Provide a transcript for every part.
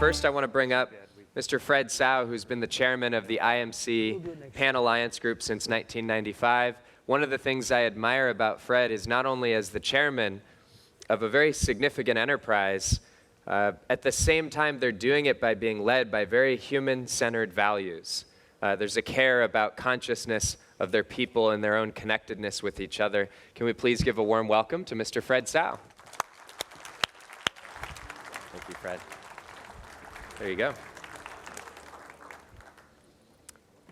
First, I want to bring up Mr. Fred Tsao, who's been the chairman of the IMC Pan Alliance Group since 1995. One of the things I admire about Fred is not only as the chairman of a very significant enterprise, at the same time they're doing it by being led by very human-centered values. There's a care about consciousness of their people and their own connectedness with each other. Can we please give a warm welcome to Mr. Fred Tsao? Thank you, Fred. There you go.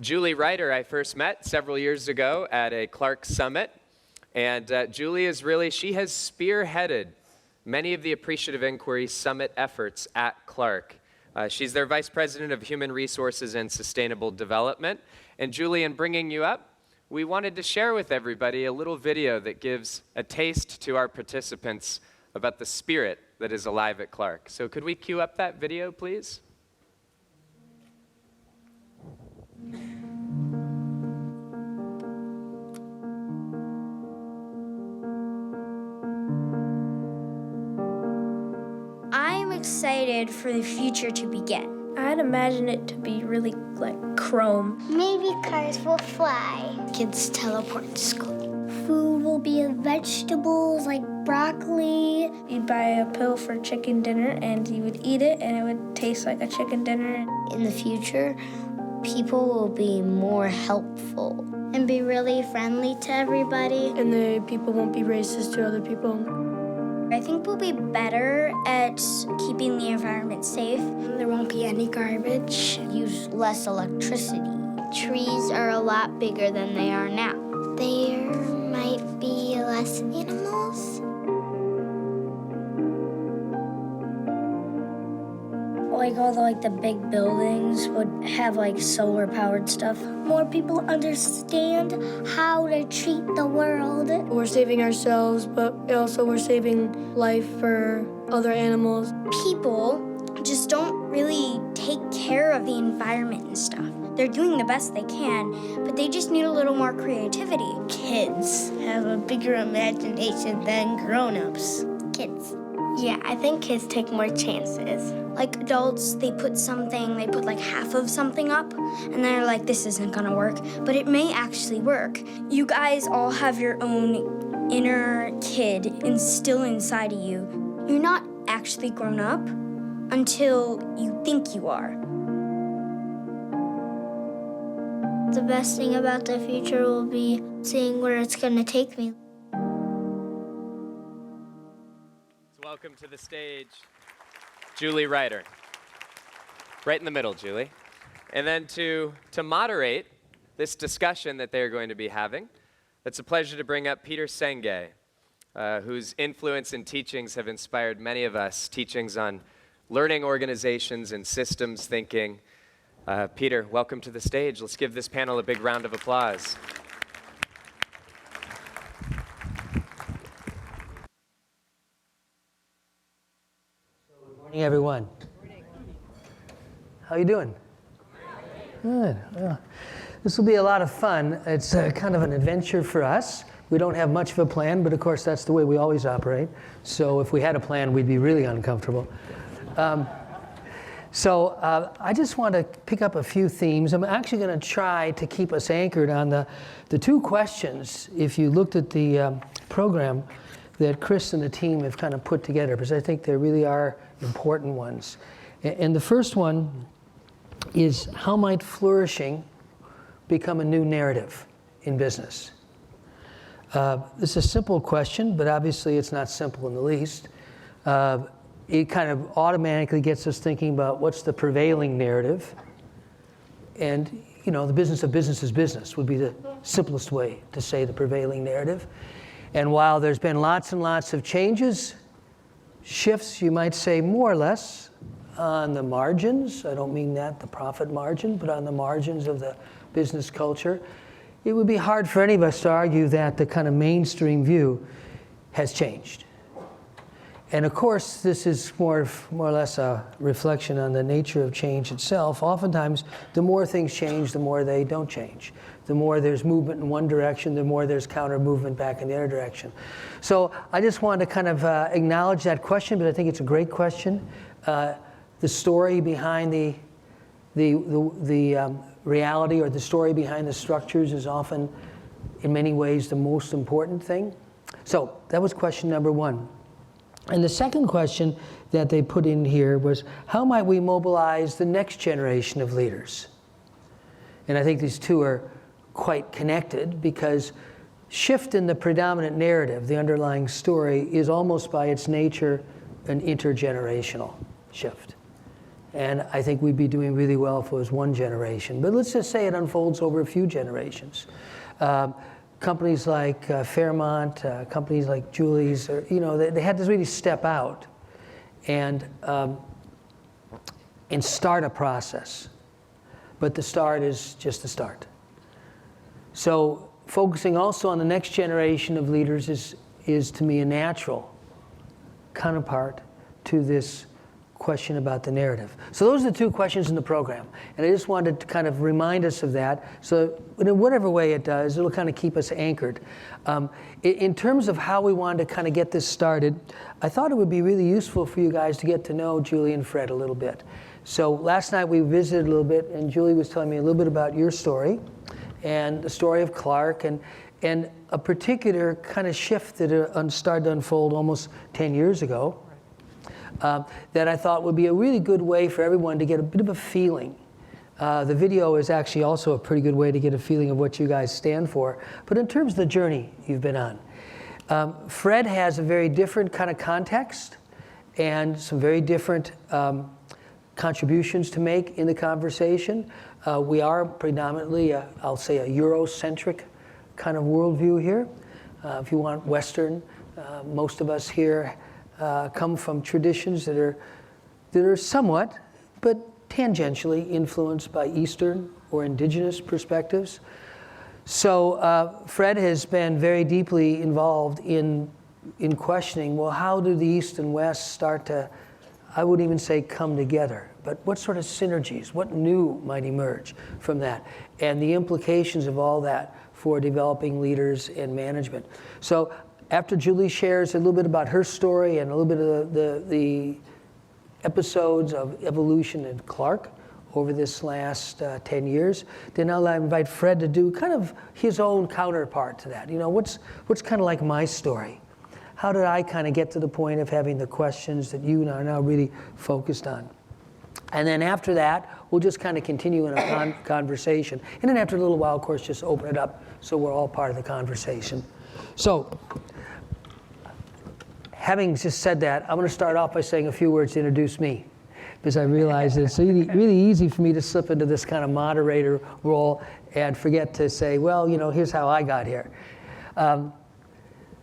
Julie Reiter I first met several years ago at a Clark Summit. And Julie is really, she has spearheaded many of the Appreciative Inquiry Summit efforts at Clark. She's their Vice President of Human Resources and Sustainable Development. And Julie, in bringing you up, we wanted to share with everybody a little video that gives a taste to our participants about the spirit that is alive at Clark. So could we cue up that video, please? I'm excited for the future to begin. I'd imagine it to be really like chrome. Maybe cars will fly. Kids teleport to school. Food will be in vegetables like broccoli. You'd buy a pill for chicken dinner and you would eat it and it would taste like a chicken dinner. In the future, people will be more helpful. And be really friendly to everybody. And the people won't be racist to other people. I think we'll be better at keeping the environment safe. There won't be any garbage. Use less electricity. Trees are a lot bigger than they are now. There might be less animals. Like all the big buildings would have solar powered stuff. More people understand how to treat the world. We're saving ourselves, but also we're saving life for other animals. People just don't really take care of the environment and stuff. They're doing the best they can, but they just need a little more creativity. Kids have a bigger imagination than grown-ups. Kids. Yeah, I think kids take more chances. Like adults, they put half of something up, and they're like, this isn't gonna work, but it may actually work. You guys all have your own inner kid instilled inside of you. You're not actually grown up until you think you are. The best thing about the future will be seeing where it's gonna take me. Welcome to the stage, Julie Reiter. Right in the middle, Julie. And then to moderate this discussion that they're going to be having, it's a pleasure to bring up Peter Senge, whose influence and teachings have inspired many of us, teachings on learning organizations and systems thinking. Peter, welcome to the stage. Let's give this panel a big round of applause. Good morning, everyone. How you doing? Good. Well, this will be a lot of fun. It's kind of an adventure for us. We don't have much of a plan, but of course that's the way we always operate. So if we had a plan, we'd be really uncomfortable. I just want to pick up a few themes. I'm actually going to try to keep us anchored on the two questions, if you looked at the program, that Chris and the team have kind of put together, because I think they really are important ones. And the first one is, how might flourishing become a new narrative in business? It's a simple question, but obviously it's not simple in the least. It kind of automatically gets us thinking about what's the prevailing narrative. And, the business of business is business would be the simplest way to say the prevailing narrative. And while there's been lots and lots of changes, shifts, you might say, more or less on the margins. I don't mean that the profit margin, but on the margins of the business culture. It would be hard for any of us to argue that the kind of mainstream view has changed. And of course, this is more or less a reflection on the nature of change itself. Oftentimes, the more things change, the more they don't change. The more there's movement in one direction, the more there's counter movement back in the other direction. So I just wanted to kind of acknowledge that question, but I think it's a great question. the story behind the reality, or the story behind the structures, is often, in many ways, the most important thing. So that was question number one. And the second question that they put in here was, how might we mobilize the next generation of leaders? And I think these two are quite connected, because shift in the predominant narrative, the underlying story, is almost by its nature an intergenerational shift. And I think we'd be doing really well if it was one generation. But let's just say it unfolds over a few generations. Companies like Fairmont, companies like Julie's, they had to really step out and start a process. But the start is just the start. So focusing also on the next generation of leaders is to me a natural counterpart to this question about the narrative. So those are the two questions in the program. And I just wanted to kind of remind us of that. So in whatever way it does, it'll kind of keep us anchored. In terms of how we wanted to kind of get this started, I thought it would be really useful for you guys to get to know Julie and Fred a little bit. So last night we visited a little bit, and Julie was telling me a little bit about your story and the story of Clark, and a particular kind of shift that started to unfold almost 10 years ago. That I thought would be a really good way for everyone to get a bit of a feeling. The video is actually also a pretty good way to get a feeling of what you guys stand for. But in terms of the journey you've been on, Fred has a very different kind of context and some very different contributions to make in the conversation. We are predominantly, I'll say, a Eurocentric kind of worldview here. If you want Western, most of us here come from traditions that are somewhat, but tangentially influenced by Eastern or indigenous perspectives. So Fred has been very deeply involved in questioning, well, how do the East and West start to, I wouldn't even say come together, but what sort of synergies, what new might emerge from that, and the implications of all that for developing leaders and management. So after Julie shares a little bit about her story and a little bit of the episodes of evolution in Clark over this last 10 years, then I'll invite Fred to do kind of his own counterpart to that. What's kind of like my story? How did I kind of get to the point of having the questions that you are now really focused on? And then after that, we'll just kind of continue in a conversation. And then after a little while, of course, just open it up so we're all part of the conversation. So, having just said that, I'm going to start off by saying a few words to introduce me, because I realize that it's really, really easy for me to slip into this kind of moderator role and forget to say, well, here's how I got here.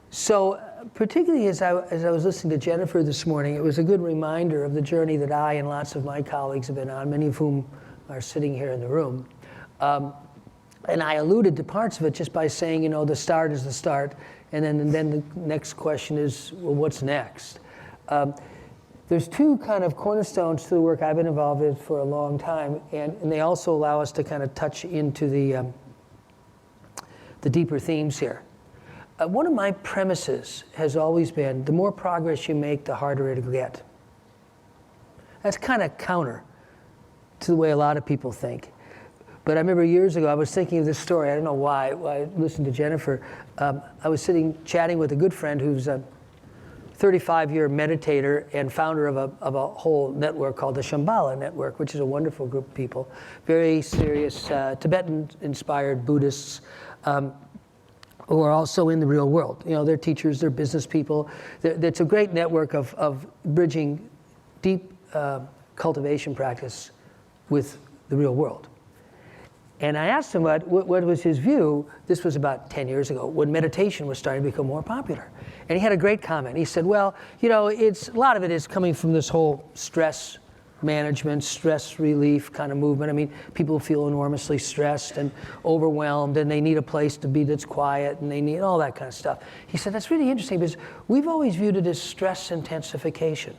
So particularly as I was listening to Jennifer this morning, it was a good reminder of the journey that I and lots of my colleagues have been on, many of whom are sitting here in the room. And I alluded to parts of it just by saying, the start is the start. And then the next question is, well, what's next? There's two kind of cornerstones to the work I've been involved in for a long time, and they also allow us to kind of touch into the deeper themes here. One of my premises has always been, the more progress you make, the harder it'll get. That's kind of counter to the way a lot of people think. But I remember years ago, I was thinking of this story. I don't know why. I listened to Jennifer. I was chatting with a good friend who's a 35-year meditator and founder of a whole network called the Shambhala Network, which is a wonderful group of people, very serious Tibetan-inspired Buddhists who are also in the real world. They're teachers, they're business people. It's a great network of bridging deep cultivation practice with the real world. And I asked him what was his view. This was about 10 years ago, when meditation was starting to become more popular. And he had a great comment. He said, well, a lot of it is coming from this whole stress management, stress relief kind of movement. I mean, people feel enormously stressed and overwhelmed, and they need a place to be that's quiet, and they need all that kind of stuff. He said, that's really interesting, because we've always viewed it as stress intensification.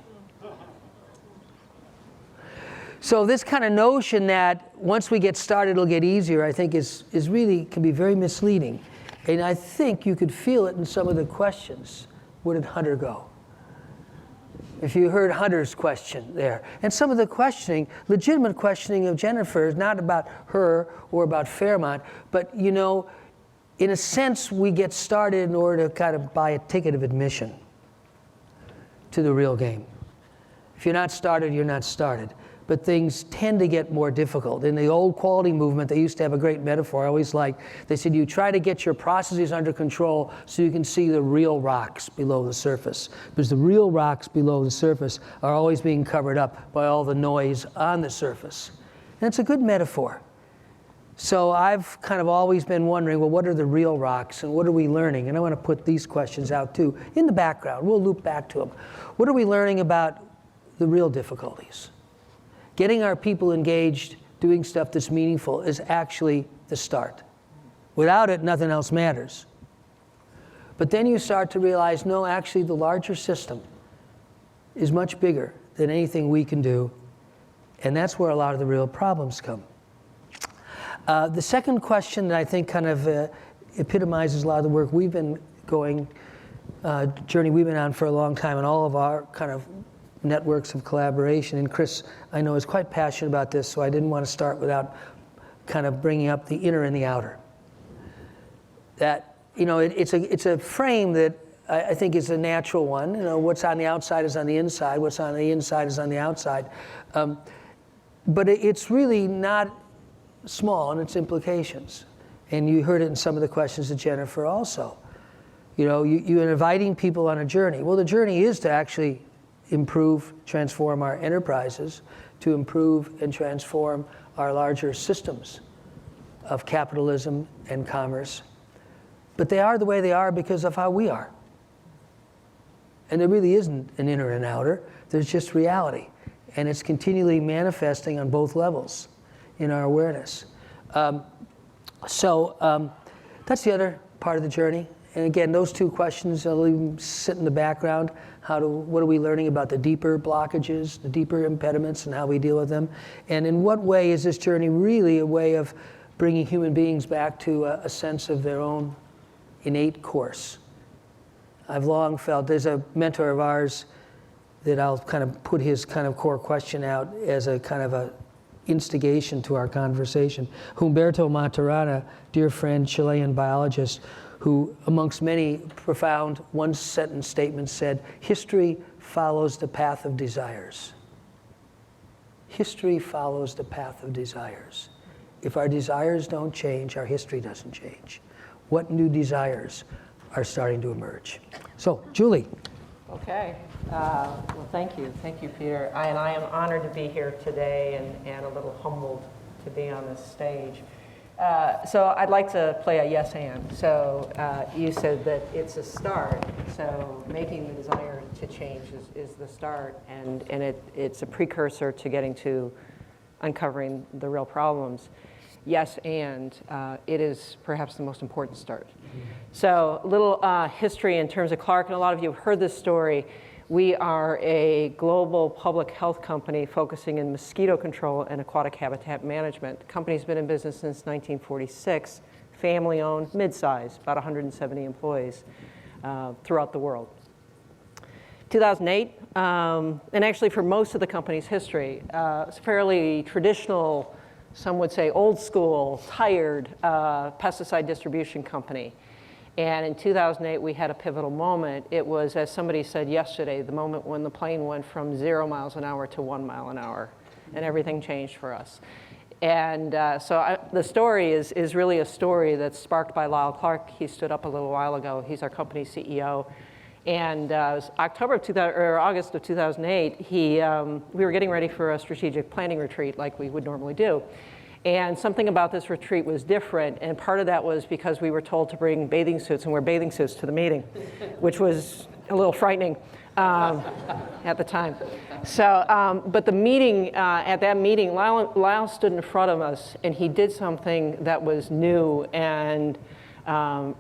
So this kind of notion that once we get started, it'll get easier, I think is really, can be very misleading. And I think you could feel it in some of the questions. Where did Hunter go? If you heard Hunter's question there. And some of the questioning, legitimate questioning of Jennifer is not about her or about Fairmont, but you know, in a sense, we get started in order to kind of buy a ticket of admission to the real game. If you're not started, you're not started. But things tend to get more difficult. In the old quality movement, they used to have a great metaphor I always liked. They said, you try to get your processes under control so you can see the real rocks below the surface. Because the real rocks below the surface are always being covered up by all the noise on the surface. And it's a good metaphor. So I've kind of always been wondering, well, what are the real rocks and what are we learning? And I want to put these questions out too, in the background. We'll loop back to them. What are we learning about the real difficulties? Getting our people engaged, doing stuff that's meaningful is actually the start. Without it, nothing else matters. But then you start to realize, no, actually the larger system is much bigger than anything we can do, and that's where a lot of the real problems come. The second question that I think kind of epitomizes a lot of the work we've been going, journey we've been on for a long time, and all of our kind of networks of collaboration. And Chris, I know, is quite passionate about this, so I didn't want to start without kind of bringing up the inner and the outer. That, you know, it's a frame that I think is a natural one. You know, what's on the outside is on the inside. What's on the inside is on the outside. But it's really not small in its implications. And you heard it in some of the questions of Jennifer also. You know, you're inviting people on a journey. Well, the journey is to actually improve, transform our enterprises, to improve and transform our larger systems of capitalism and commerce. But they are the way they are because of how we are. And there really isn't an inner and outer. There's just reality. And it's continually manifesting on both levels in our awareness. So that's the other part of the journey. And again, those two questions will even sit in the background. What are we learning about the deeper blockages, the deeper impediments, and how we deal with them? And in what way is this journey really a way of bringing human beings back to a sense of their own innate course? I've long felt, there's a mentor of ours that I'll kind of put his kind of core question out as a kind of a instigation to our conversation. Humberto Maturana, dear friend, Chilean biologist, who amongst many profound one-sentence statements said, history follows the path of desires. History follows the path of desires. If our desires don't change, our history doesn't change. What new desires are starting to emerge? So, Julie. Okay. Well, thank you. Thank you, Peter. And I am honored to be here today and a little humbled to be on this stage. So I'd like to play a yes and. So you said that it's a start. So making the desire to change is the start, and it's a precursor to getting to uncovering the real problems. Yes, and it is perhaps the most important start. So a little history in terms of Clark, and a lot of you have heard this story. We are a global public health company focusing in mosquito control and aquatic habitat management. The company's been in business since 1946, family-owned, mid-size, about 170 employees throughout the world. 2008, and actually for most of the company's history, it's a fairly traditional, some would say old school, tired pesticide distribution company. And in 2008, we had a pivotal moment. It was, as somebody said yesterday, the moment when the plane went from 0 miles an hour to 1 mile an hour, and everything changed for us. And the story is really a story that's sparked by Lyle Clark. He stood up a little while ago. He's our company CEO. And it was August of 2008, we were getting ready for a strategic planning retreat like we would normally do. And something about this retreat was different, and part of that was because we were told to bring bathing suits and wear bathing suits to the meeting, which was a little frightening at the time. So, but the meeting, at that meeting, Lyle stood in front of us, and he did something that was new and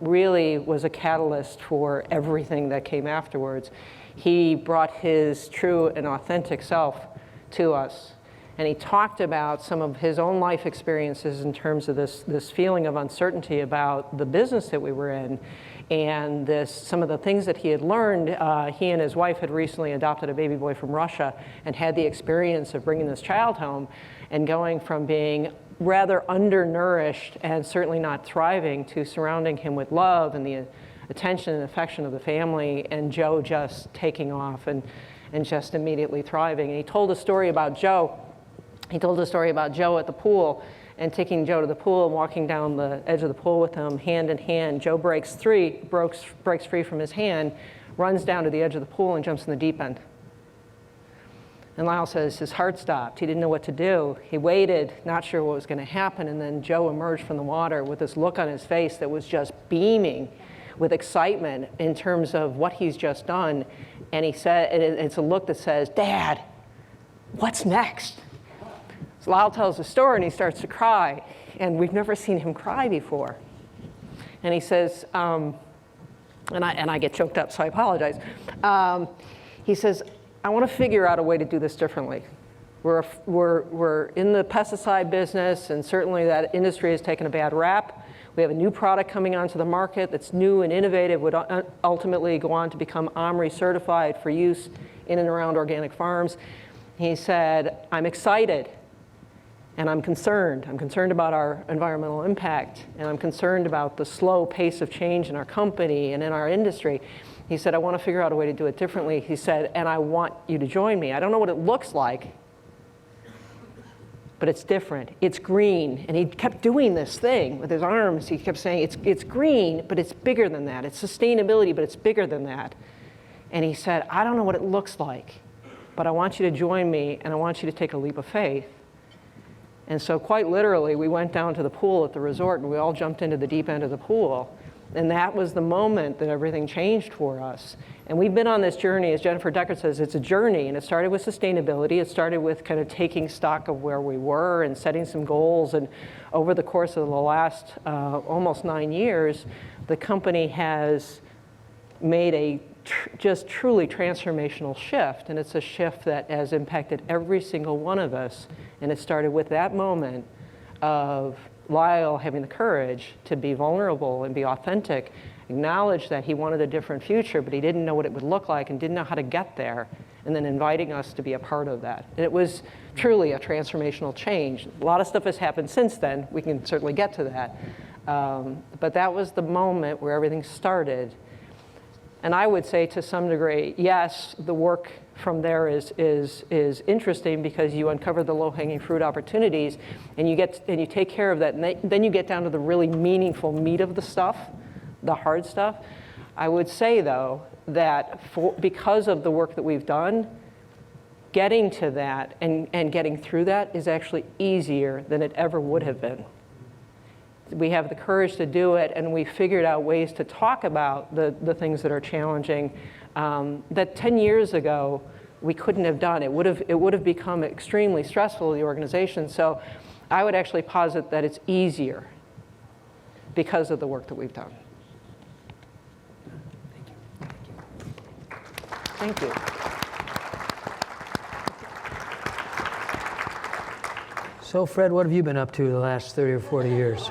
really was a catalyst for everything that came afterwards. He brought his true and authentic self to us. And he talked about some of his own life experiences in terms of this feeling of uncertainty about the business that we were in, and some of the things that he had learned. He and his wife had recently adopted a baby boy from Russia and had the experience of bringing this child home and going from being rather undernourished and certainly not thriving to surrounding him with love and the attention and affection of the family, and Joe just taking off and just immediately thriving. And he told a story about Joe. He told a story about Joe at the pool and taking Joe to the pool and walking down the edge of the pool with him, hand in hand. Joe breaks free from his hand, runs down to the edge of the pool and jumps in the deep end. And Lyle says his heart stopped. He didn't know what to do. He waited, not sure what was going to happen, and then Joe emerged from the water with this look on his face that was just beaming with excitement in terms of what he's just done. And he said, it's a look that says, "Dad, what's next?" So Lyle tells the story and he starts to cry, and we've never seen him cry before. And he says, and I get choked up, so I apologize. He says, "I want to figure out a way to do this differently. We're in the pesticide business, and certainly that industry has taken a bad rap. We have a new product coming onto the market that's new and innovative, would ultimately go on to become OMRI certified for use in and around organic farms." He said, "I'm excited, and I'm concerned. I'm concerned about our environmental impact, and I'm concerned about the slow pace of change in our company and in our industry." He said, "I want to figure out a way to do it differently." He said, "And I want you to join me. I don't know what it looks like, but it's different. It's green." And he kept doing this thing with his arms. He kept saying, it's green, but it's bigger than that. It's sustainability, but it's bigger than that. And he said, "I don't know what it looks like, but I want you to join me, and I want you to take a leap of faith." And so quite literally, we went down to the pool at the resort, and we all jumped into the deep end of the pool. And that was the moment that everything changed for us. And we've been on this journey, as Jennifer Deckard says, it's a journey, and it started with sustainability. It started with kind of taking stock of where we were and setting some goals. And over the course of the last almost 9 years, the company has made a just truly transformational shift. And it's a shift that has impacted every single one of us. And it started with that moment of Lyle having the courage to be vulnerable and be authentic, acknowledge that he wanted a different future, but he didn't know what it would look like and didn't know how to get there, and then inviting us to be a part of that. And it was truly a transformational change. A lot of stuff has happened since then. We can certainly get to that. But that was the moment where everything started. And I would say to some degree, yes, the work from there is interesting because you uncover the low-hanging fruit opportunities, and you take care of that, and then you get down to the really meaningful meat of the stuff, the hard stuff. I would say though that because of the work that we've done, getting to that and getting through that is actually easier than it ever would have been. We have the courage to do it, and we figured out ways to talk about the things that are challenging that 10 years ago we couldn't have done. It would have become extremely stressful to the organization. So I would actually posit that it's easier because of the work that we've done. Thank you. So, Fred, what have you been up to the last 30 or 40 years?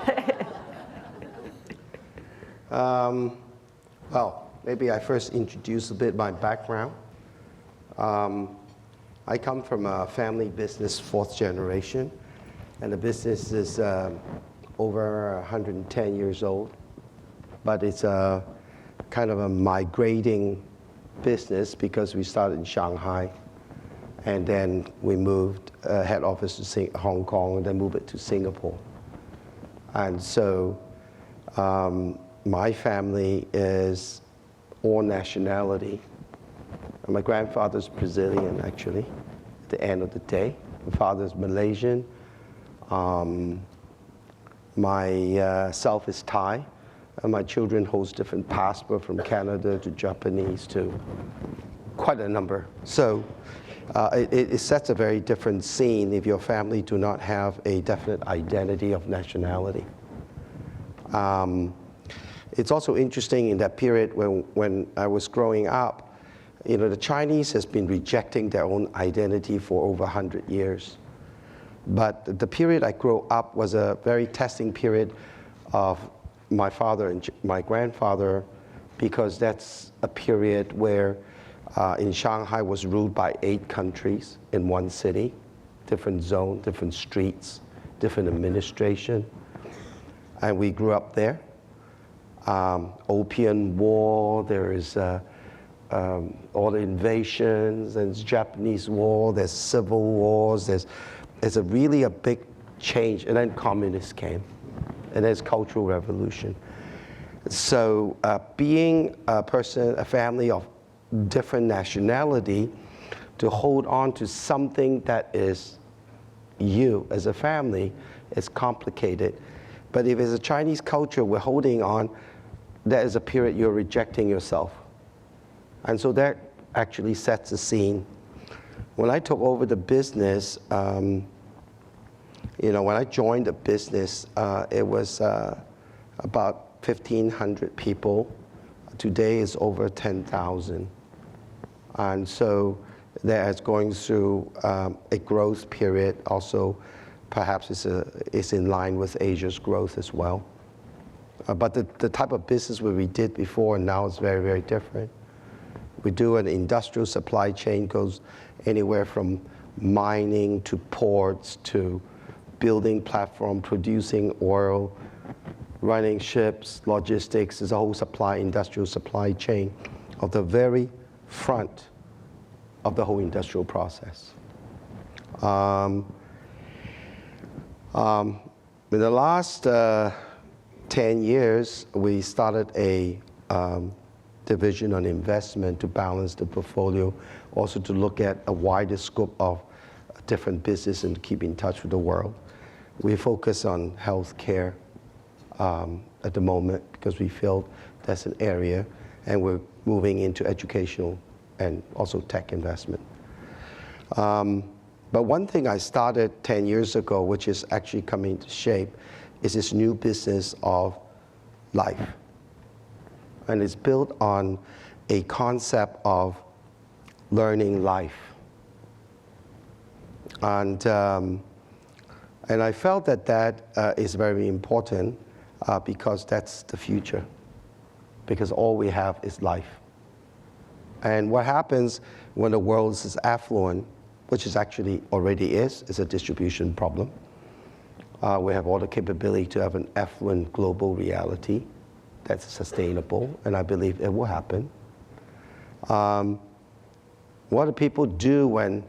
Well, maybe I first introduce a bit my background. I come from a family business, 4th generation, and the business is over 110 years old, but it's a kind of a migrating business because we started in Shanghai, and then we moved head office to Hong Kong, and then moved it to Singapore. And so my family is all nationality. And my grandfather's Brazilian, actually, at the end of the day. My father's Malaysian. Myself is Thai. And my children hold different passports from Canada to Japanese to quite a number. So it sets a very different scene if your family do not have a definite identity of nationality. It's also interesting in that period when I was growing up, you know, the Chinese has been rejecting their own identity for over 100 years. But the period I grew up was a very testing period of my father and my grandfather, because that's a period where in Shanghai was ruled by 8 countries in one city, different zone, different streets, different administration. And we grew up there. Opium War, there is all the invasions, and Japanese War, there's civil wars, there's really a big change, and then communists came, and there's Cultural Revolution. So being a family of different nationality, to hold on to something that is you as a family is complicated. But if it's a Chinese culture we're holding on, that is a period you're rejecting yourself. And so that actually sets the scene. When I took over the business, when I joined the business, it was about 1,500 people. Today is over 10,000. And so that is going through a growth period. Also, perhaps it's in line with Asia's growth as well. But the type of business we did before and now is very, very different. We do an industrial supply chain, goes anywhere from mining to ports to building platform, producing oil, running ships, logistics. There's a whole industrial supply chain of the very front of the whole industrial process. In the last 10 years, we started a division on investment to balance the portfolio, also to look at a wider scope of different business and keep in touch with the world. We focus on healthcare at the moment because we feel that's an area, and we're moving into educational and also tech investment. But one thing I started 10 years ago, which is actually coming to shape, is this new business of life. And it's built on a concept of learning life. And I felt that is very important because that's the future. Because all we have is life. And what happens when the world is affluent, which is actually already is a distribution problem. We have all the capability to have an affluent global reality that's sustainable, and I believe it will happen. What do people do when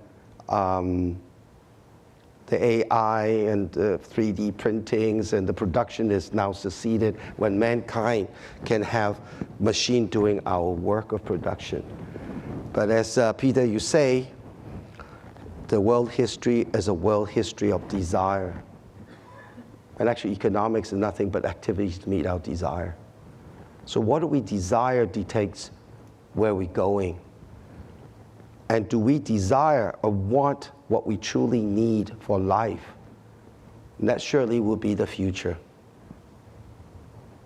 the AI and the 3D printings and the production is now succeeded, when mankind can have machine doing our work of production? But as Peter, you say, the world history is a world history of desire. And actually economics is nothing but activities to meet our desire. So what do we desire dictates where we're going. And do we desire or want what we truly need for life? And that surely will be the future.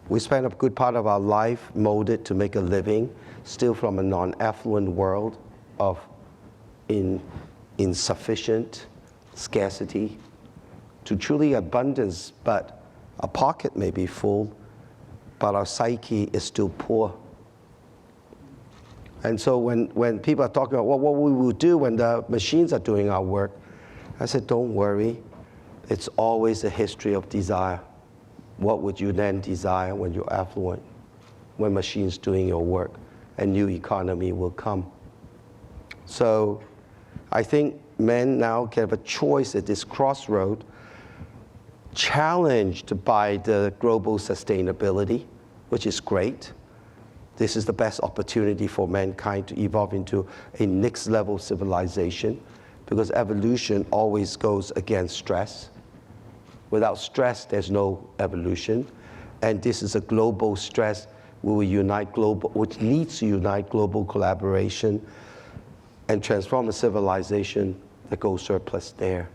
We spend a good part of our life molded to make a living, still from a non-affluent world of insufficient scarcity, to truly abundance, but our pocket may be full, but our psyche is still poor. And so when people are talking about what we will do when the machines are doing our work, I said, don't worry. It's always a history of desire. What would you then desire when you're affluent, when machines doing your work? A new economy will come. So I think men now can have a choice at this crossroad, challenged by the global sustainability, which is great. This is the best opportunity for mankind to evolve into a next level civilization, because evolution always goes against stress. Without stress, there's no evolution. And this is a global stress which needs to unite global collaboration and transform a civilization that goes surplus there.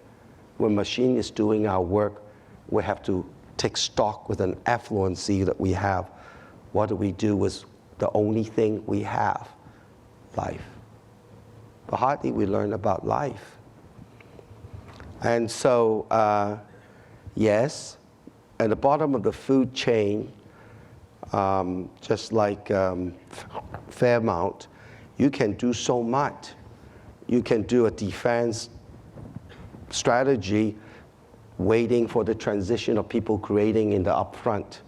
When machine is doing our work, we have to take stock with an affluency that we have. What do we do with the only thing we have? Life. But hardly we learn about life. And so, yes, at the bottom of the food chain, just like Fairmount, you can do so much. You can do a defense strategy waiting for the transition of people creating in the upfront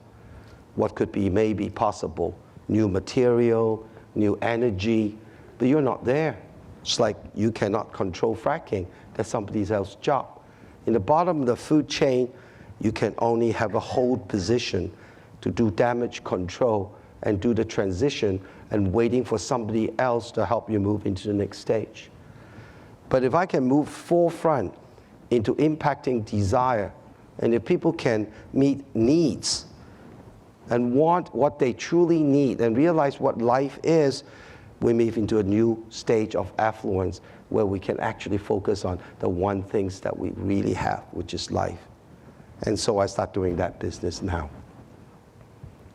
what could be maybe possible, new material, new energy, but you're not there. It's like you cannot control fracking. That's somebody else's job. In the bottom of the food chain, you can only have a hold position to do damage control and do the transition and waiting for somebody else to help you move into the next stage. But if I can move forefront into impacting desire, and if people can meet needs and want what they truly need and realize what life is, we move into a new stage of affluence where we can actually focus on the one things that we really have, which is life. And so I start doing that business now.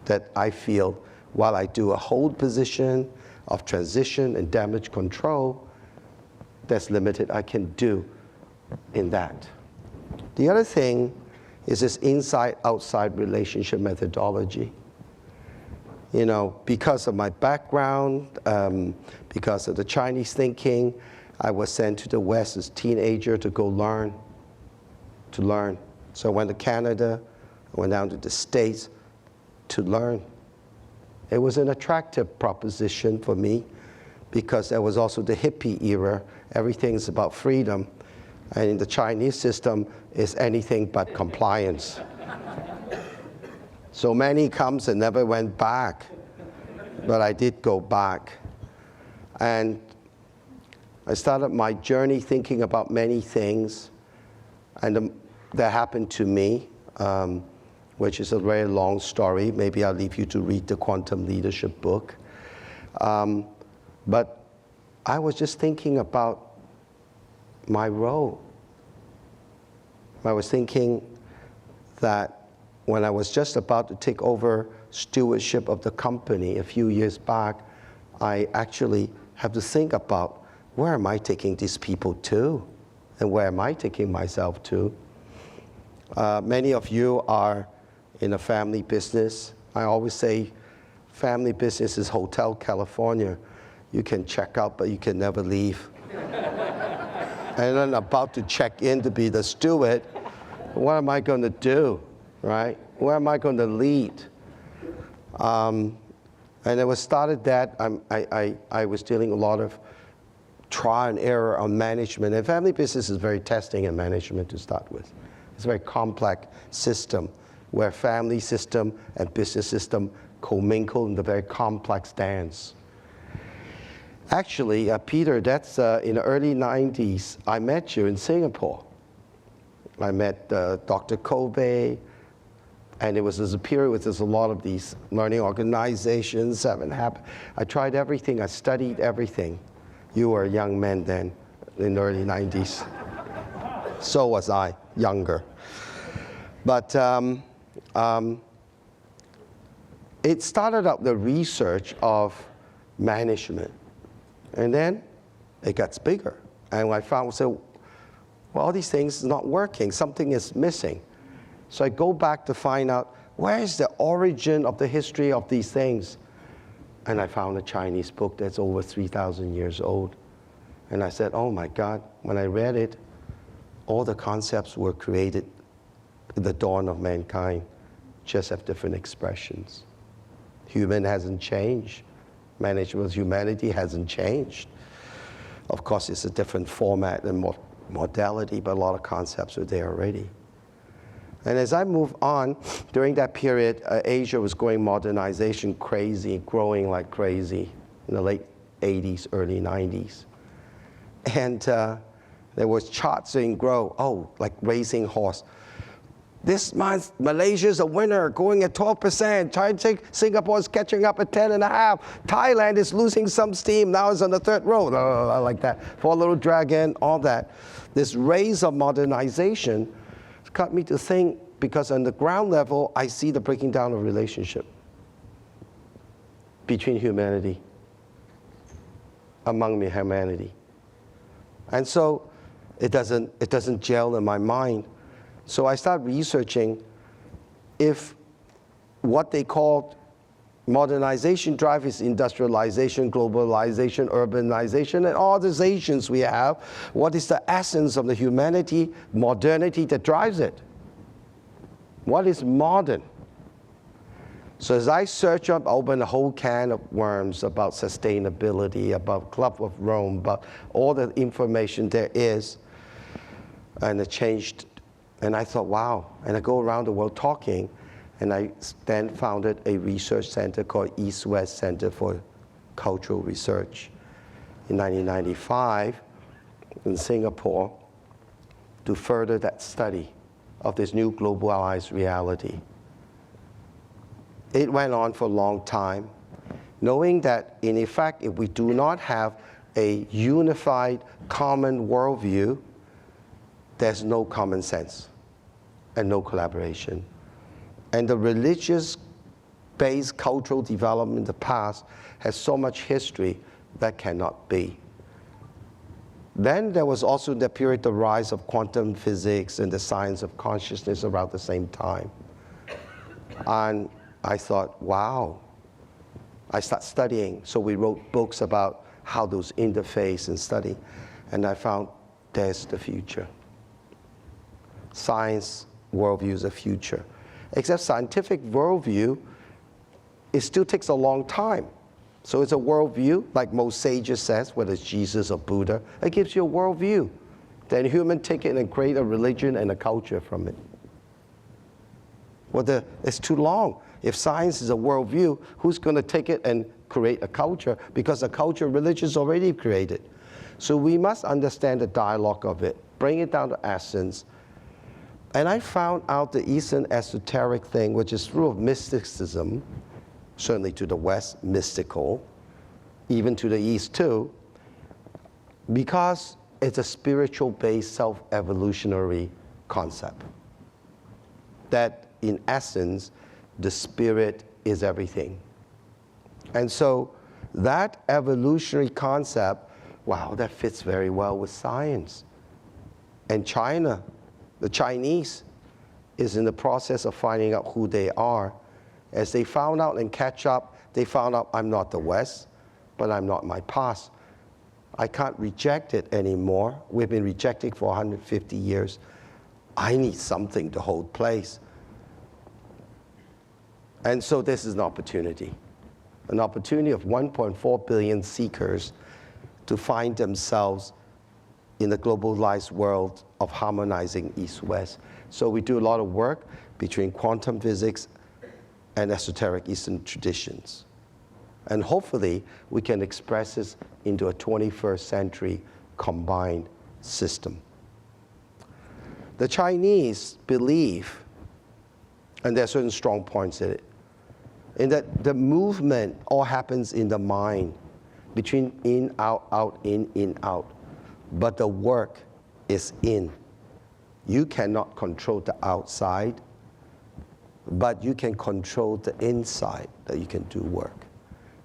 That I feel while I do a hold position of transition and damage control, there's limited I can do in that. The other thing is this inside-outside relationship methodology. You know, because of my background, because of the Chinese thinking, I was sent to the West as a teenager to go learn. So I went to Canada, I went down to the States to learn. It was an attractive proposition for me because there was also the hippie era. Everything's about freedom. And in the Chinese system, it's anything but compliance. So many comes and never went back. But I did go back. And I started my journey thinking about many things. And that happened to me, which is a very long story. Maybe I'll leave you to read the Quantum Leadership book. But I was just thinking about my role. I was thinking that when I was just about to take over stewardship of the company a few years back, I actually have to think about where am I taking these people to and where am I taking myself to. Many of you are in a family business. I always say family business is Hotel California. You can check out, but you can never leave. And then about to check in to be the steward, what am I going to do, right? Where am I going to lead? And it was started that I was dealing a lot of trial and error on management. And family business is very testing in management to start with. It's a very complex system where family system and business system commingle in the very complex dance. Actually, Peter, that's in the early 90s, I met you in Singapore. I met Dr. Kobe, and it was a period where there's a lot of these learning organizations haven't happened. I tried everything, I studied everything. You were a young man then, in the early 90s. So was I, younger. But it started out the research of management. And then it gets bigger. And I found, so, well, all these things is not working. Something is missing. So I go back to find out, where is the origin of the history of these things? And I found a Chinese book that's over 3,000 years old. And I said, oh my God, when I read it, all the concepts were created at the dawn of mankind, just have different expressions. Human hasn't changed. Management of humanity hasn't changed. Of course, it's a different format and modality, but a lot of concepts are there already. And as I move on, during that period, Asia was going modernization crazy, growing like crazy in the late 80s, early 90s. And there was charts saying grow, oh, like racing horse. This month, Malaysia's a winner, going at 12%. Singapore is catching up at 10.5%. Thailand is losing some steam, now it's on the third row. Like that. Four Little Dragon, all that. This race of modernization got me to think, because on the ground level, I see the breaking down of relationship between humanity, among humanity. And so It doesn't gel in my mind. So I started researching if what they called modernization drive is industrialization, globalization, urbanization, and all these Asians we have, what is the essence of the humanity, modernity that drives it? What is modern? So as I search up, I open a whole can of worms about sustainability, about Club of Rome, about all the information there is, and it changed. And I thought, wow. And I go around the world talking, and I then founded a research center called East-West Center for Cultural Research in 1995 in Singapore to further that study of this new globalized reality. It went on for a long time, knowing that in effect, if we do not have a unified common worldview, there's no common sense and no collaboration. And the religious-based cultural development in the past has so much history that cannot be. Then there was also the period, the rise of quantum physics and the science of consciousness around the same time. And I thought, wow. I started studying, so we wrote books about how those interface and study, and I found there's the future. Science worldview is the future. Except scientific worldview, it still takes a long time. So it's a worldview, like most sages says, whether it's Jesus or Buddha, it gives you a worldview. Then human take it and create a religion and a culture from it. Well, it's too long. If science is a worldview, who's going to take it and create a culture? Because a culture, religion is already created. So we must understand the dialogue of it, bring it down to essence. And I found out the Eastern esoteric thing, which is true of mysticism, certainly to the West, mystical, even to the East too, because it's a spiritual-based self-evolutionary concept. That in essence, the spirit is everything. And so that evolutionary concept, wow, that fits very well with science. And China, the Chinese, is in the process of finding out who they are. As they found out and catch up, they found out I'm not the West, but I'm not my past. I can't reject it anymore. We've been rejecting for 150 years. I need something to hold place. And so this is an opportunity of 1.4 billion seekers to find themselves in the globalized world of harmonizing East-West. So we do a lot of work between quantum physics and esoteric Eastern traditions. And hopefully, we can express this into a 21st century combined system. The Chinese believe, and there are certain strong points in it, in that the movement all happens in the mind, between in, out, in, out. But the work is in. You cannot control the outside, but you can control the inside, that you can do work.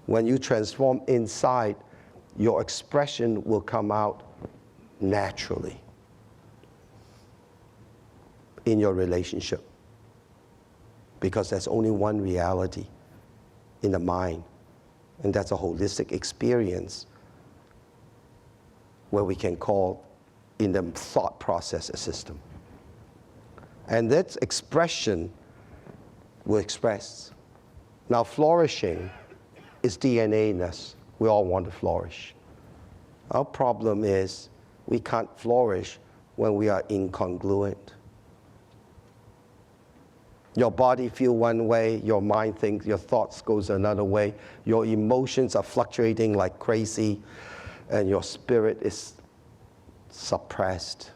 When you transform inside, your expression will come out naturally in your relationship, because there's only one reality in the mind, and that's a holistic experience where we can call in the thought process a system. And that expression will express. Now, flourishing is DNA-ness. We all want to flourish. Our problem is we can't flourish when we are incongruent. Your body feels one way, your mind thinks, your thoughts goes another way, your emotions are fluctuating like crazy, and your spirit is suppressed.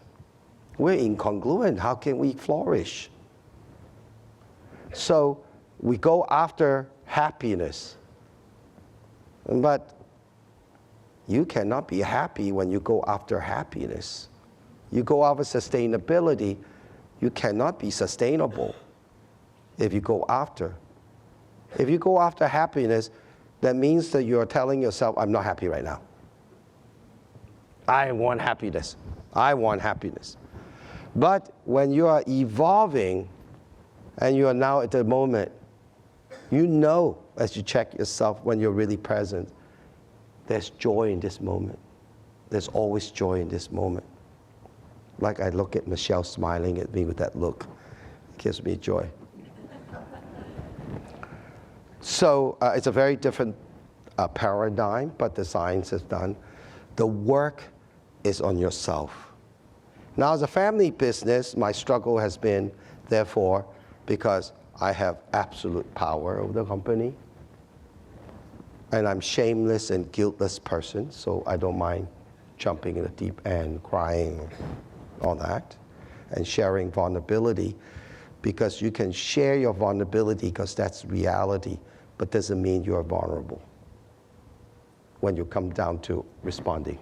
We're incongruent. How can we flourish? So we go after happiness. But you cannot be happy when you go after happiness. You go after sustainability, you cannot be sustainable if you go after. If you go after happiness, that means that you're telling yourself, I'm not happy right now. I want happiness. I want happiness. But when you are evolving and you are now at the moment, you know as you check yourself when you're really present, there's joy in this moment. There's always joy in this moment. Like I look at Michelle smiling at me with that look. It gives me joy. So it's a very different paradigm, but the science is done. The work is on yourself. Now, as a family business, my struggle has been, therefore, because I have absolute power over the company, and I'm shameless and guiltless person, so I don't mind jumping in the deep end, crying, all that, and sharing vulnerability, because you can share your vulnerability because that's reality, but doesn't mean you're vulnerable when you come down to responding.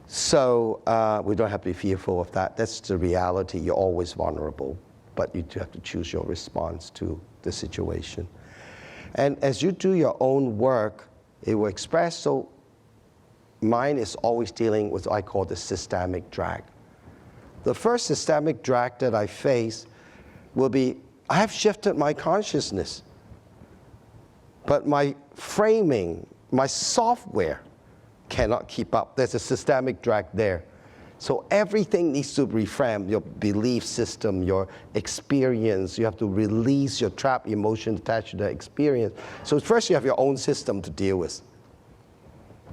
So we don't have to be fearful of that. That's the reality. You're always vulnerable, but you do have to choose your response to the situation. And as you do your own work, it will express. So mine is always dealing with what I call the systemic drag. The first systemic drag that I face will be, I have shifted my consciousness, but my framing, my software cannot keep up. There's a systemic drag there. So everything needs to reframe, your belief system, your experience. You have to release your trapped emotion attached to the experience. So first you have your own system to deal with.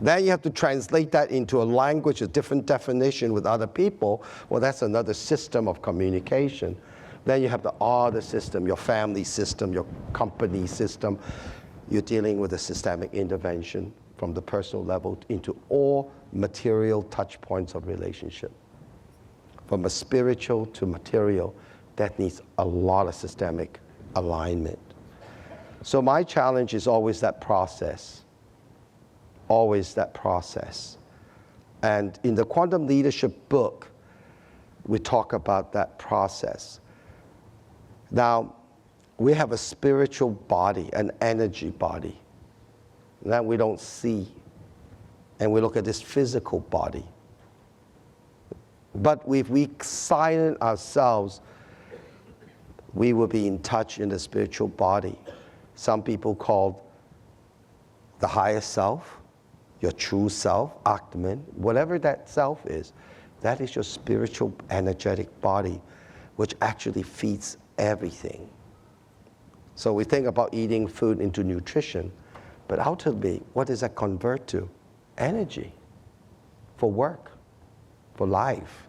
Then you have to translate that into a language, a different definition with other people. Well, that's another system of communication. Then you have the other system, your family system, your company system. You're dealing with a systemic intervention from the personal level into all material touch points of relationship. From a spiritual to material, that needs a lot of systemic alignment. So my challenge is always that process. Always that process. And in the Quantum Leadership book, we talk about that process. Now, we have a spiritual body, an energy body, that we don't see. And we look at this physical body. But if we silence ourselves, we will be in touch in the spiritual body. Some people call the higher self, your true self, Atman, whatever that self is, that is your spiritual energetic body, which actually feeds everything. So we think about eating food into nutrition, but ultimately, what does that convert to? Energy for work, for life.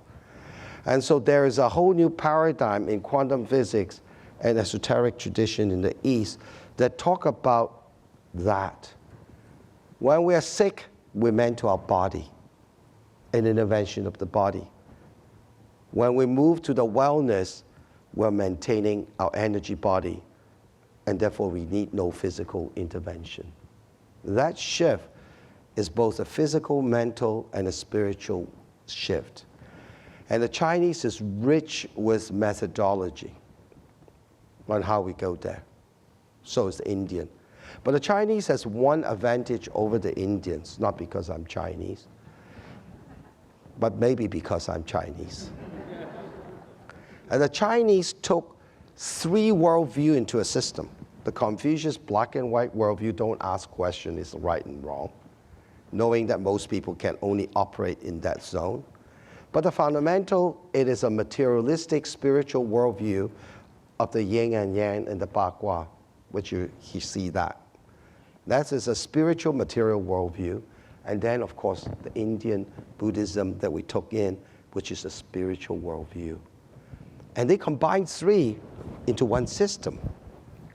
And so there is a whole new paradigm in quantum physics and esoteric tradition in the East that talk about that. When we are sick, we're meant to our body, an intervention of the body. When we move to the wellness, we're maintaining our energy body, and therefore we need no physical intervention. That shift is both a physical, mental, and a spiritual shift. And the Chinese is rich with methodology on how we go there. So is the Indian. But the Chinese has one advantage over the Indians, not because I'm Chinese, but maybe because I'm Chinese. And the Chinese took 3 worldviews into a system. The Confucius black and white worldview, don't ask questions, is right and wrong, knowing that most people can only operate in that zone. But the fundamental, it is a materialistic spiritual worldview of the yin and yang and the bagua, which you see that. That is a spiritual material worldview. And then, of course, the Indian Buddhism that we took in, which is a spiritual worldview. And they combined 3 into one system.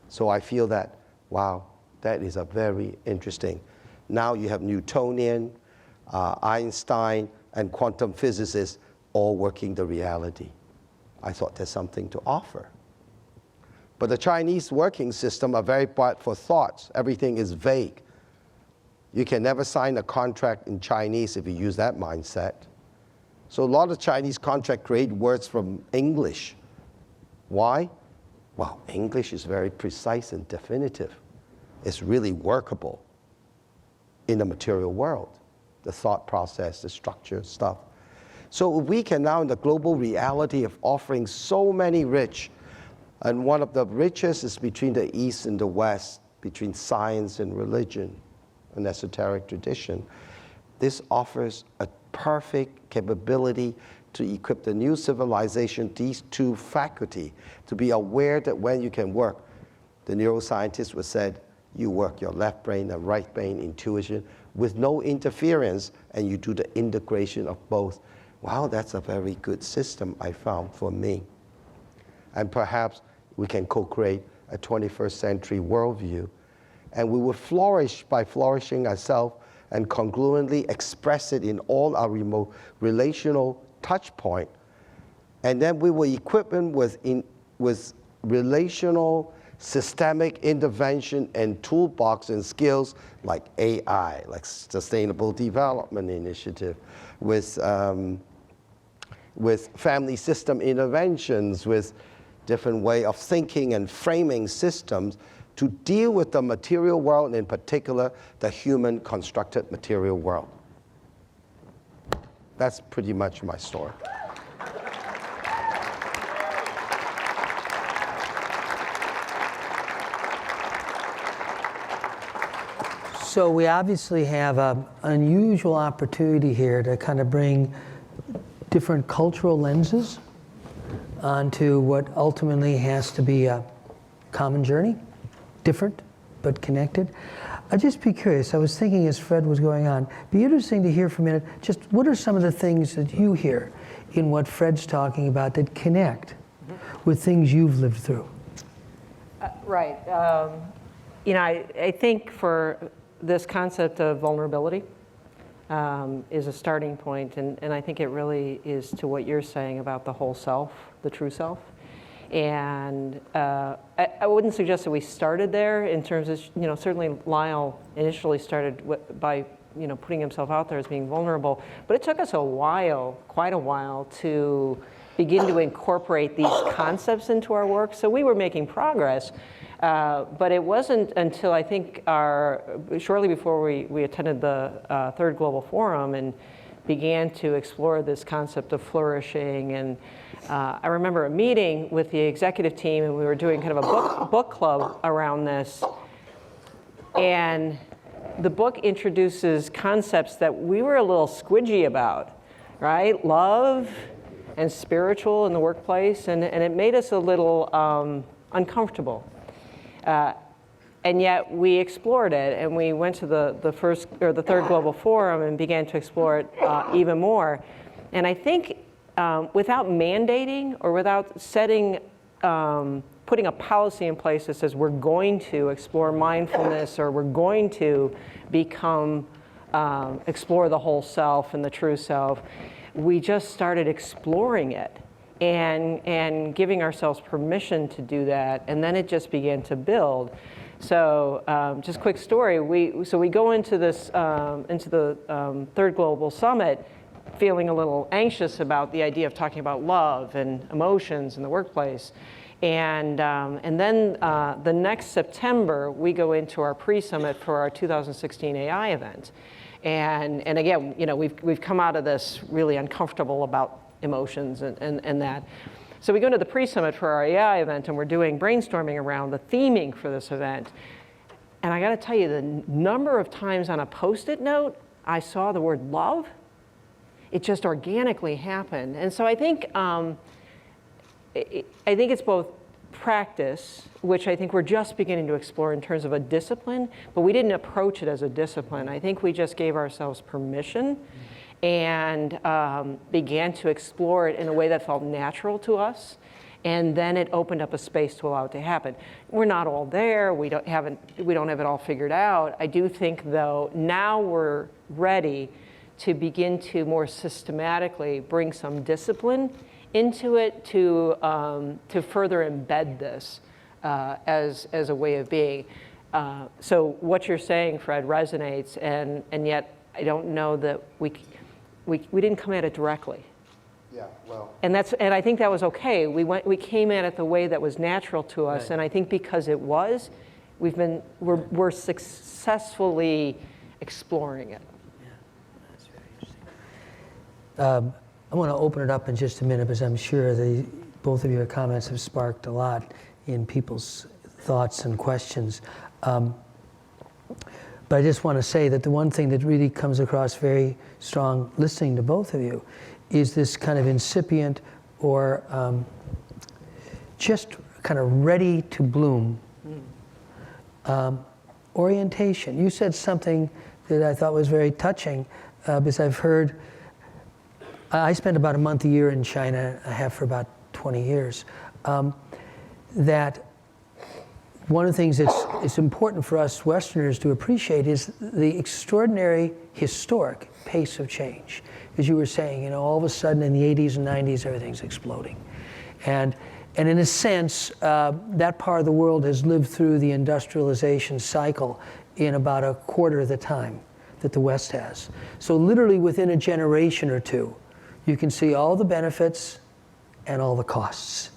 So I feel that, wow, that is a very interesting. Now you have Newtonian, Einstein, and quantum physicists all working the reality. I thought there's something to offer. But the Chinese working system are very bad for thoughts. Everything is vague. You can never sign a contract in Chinese if you use that mindset. So a lot of Chinese contracts create words from English. Why? Well, English is very precise and definitive. It's really workable in the material world. the thought process, the structure stuff. So we can now, in the global reality of offering so many rich, and one of the richest is between the East and the West, between science and religion, an esoteric tradition. This offers a perfect capability to equip the new civilization, these two faculty, to be aware that when you can work, the neuroscientists would said, you work your left brain and right brain intuition with no interference, and you do the integration of both. Wow, that's a very good system I found for me. And perhaps we can co-create a 21st century worldview, and we will flourish by flourishing ourselves and congruently express it in all our remote relational touch point. And then we will equip them with relational systemic intervention and toolbox and skills like AI, like Sustainable Development Initiative, with family system interventions, with different way of thinking and framing systems to deal with the material world, and in particular, the human constructed material world. That's pretty much my story. So we obviously have an unusual opportunity here to kind of bring different cultural lenses onto what ultimately has to be a common journey, different but connected. I'd just be curious, I was thinking as Fred was going on, be interesting to hear for a minute, just what are some of the things that you hear in what Fred's talking about that connect with things you've lived through? Right. You know, I think for this concept of vulnerability is a starting point, and I think it really is to what you're saying about the whole self, the true self. And I wouldn't suggest that we started there in terms of, you know, certainly Lyle initially started by, you know, putting himself out there as being vulnerable, but it took us a while, quite a while, to begin to incorporate these concepts into our work. So we were making progress, but it wasn't until I think shortly before we attended the Third Global Forum and began to explore this concept of flourishing. And I remember a meeting with the executive team, and we were doing kind of a book club around this. And the book introduces concepts that we were a little squidgy about, right? Love and spiritual in the workplace, and it made us a little uncomfortable. And yet we explored it, and we went to the Third Global Forum and began to explore it even more. And I think without mandating or without setting, putting a policy in place that says we're going to explore mindfulness or we're going to explore the whole self and the true self, we just started exploring it and giving ourselves permission to do that, and then it just began to build. So just quick story, we go into this, into the Third Global Summit feeling a little anxious about the idea of talking about love and emotions in the workplace. And then the next September, we go into our pre-summit for our 2016 AI event. And again, you know, we've come out of this really uncomfortable about emotions and that. So we go to the pre-summit for our AI event, and we're doing brainstorming around the theming for this event. And I got to tell you, the number of times on a Post-it note I saw the word love, it just organically happened. And so I think it's both practice, which I think we're just beginning to explore in terms of a discipline, but we didn't approach it as a discipline. I think we just gave ourselves permission and began to explore it in a way that felt natural to us, and then it opened up a space to allow it to happen. We're not all there. We don't have it all figured out. I do think, though, now we're ready to begin to more systematically bring some discipline into it to further embed this as a way of being. So what you're saying, Fred, resonates, and yet I don't know that we didn't come at it directly. Yeah, well. And I think that was okay. We came at it the way that was natural to us, right. And I think because it was, we're successfully exploring it. I want to open it up in just a minute because I'm sure both of your comments have sparked a lot in people's thoughts and questions. But I just want to say that the one thing that really comes across very strong listening to both of you is this kind of incipient or just kind of ready to bloom orientation. You said something that I thought was very touching because I've heard, I spent about a month a year in China, I have for about 20 years, that one of the things it's important for us Westerners to appreciate is the extraordinary historic pace of change. As you were saying, all of a sudden in the 80s and 90s, everything's exploding. And in a sense, that part of the world has lived through the industrialization cycle in about a quarter of the time that the West has. So literally within a generation or two, you can see all the benefits and all the costs.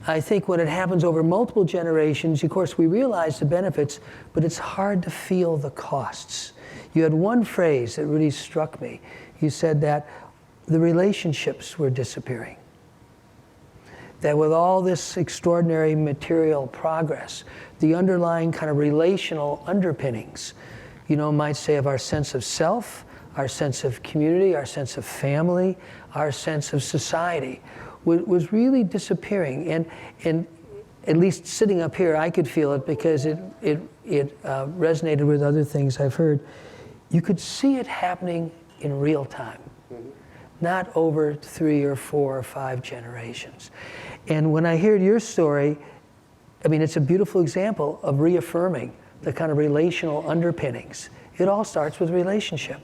I think when it happens over multiple generations, of course, we realize the benefits, but it's hard to feel the costs. You had one phrase that really struck me. You said that the relationships were disappearing. That with all this extraordinary material progress, the underlying kind of relational underpinnings, might say of our sense of self, our sense of community, our sense of family, our sense of society, was really disappearing. And at least sitting up here, I could feel it because it resonated with other things I've heard. You could see it happening in real time, not over 3 or 4 or 5 generations. And when I heard your story, it's a beautiful example of reaffirming the kind of relational underpinnings. It all starts with relationship.